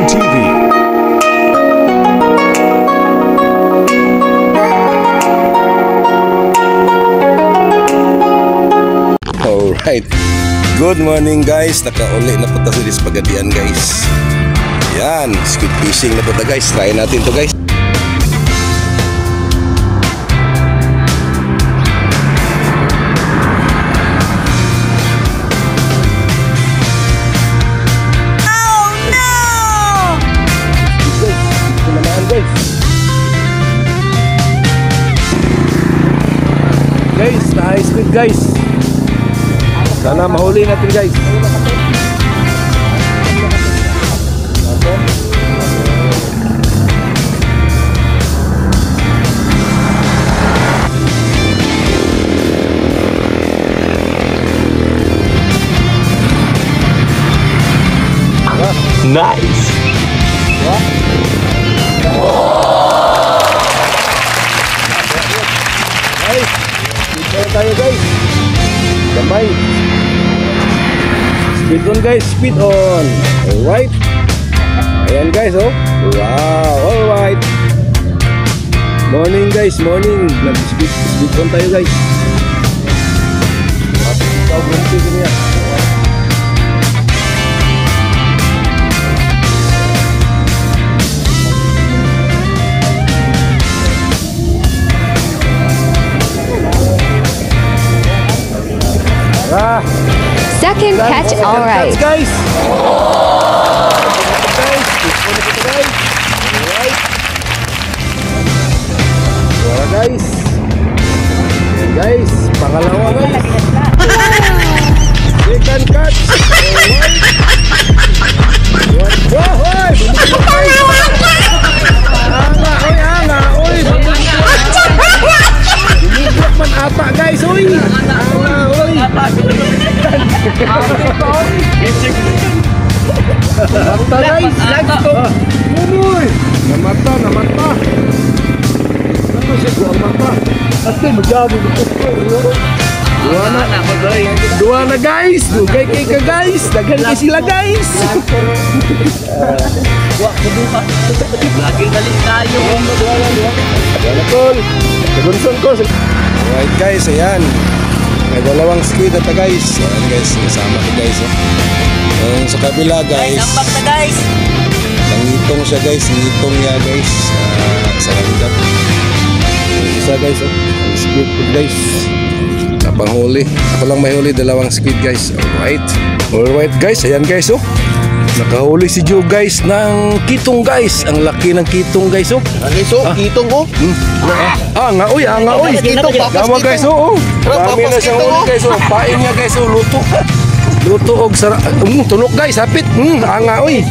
Kitong TV. Alright, good morning guys. Nakauli na po tayo sa Pagadian guys. Yan, squid fishing na po tayo guys. Try natin to guys. Guys, na-high speed guys. Sana mahuli natin guys. Nice. Guys, dito tayo guys. Gamay. Speed on guys, speed on. Alright. Ayan guys, oh. Wow, alright. Morning guys, morning. Speed on tayo guys. Ikaw berhenti sini ya. Second catch, all right. Guys. Guys. Guys, pangalawa guys. Second catch. Apa guys, oi. Mata guys, namata. Ano siya buang mata? Ate magjago Dua na guys, dugay kay ka guys, daghan kay sila guys. Lagi galit tayo. Wala tol. Nagunson ko. Alright guys, ayan. May dalawang squid at guys. Ayan guys, kasama ko guys. Yung sa kabila guys. Tambak na guys. Nangitong siya guys, ngitong niya guys. Sa kabila. Isa guys, ang squid po guys. Napanghuli. Ako lang may huli, dalawang squid guys. Alright. Alright guys, ayan guys oh. Nakahuli si Joe guys ng kitong guys. Ang laki ng kitong guys oh. Kitong oh. Ngaoy. Kitong Gawa guys oh. Marami na siyang huli guys oh. Pain niya guys oh, luto. Luto og sarap. Tunok guys, hapit. Ngaoy.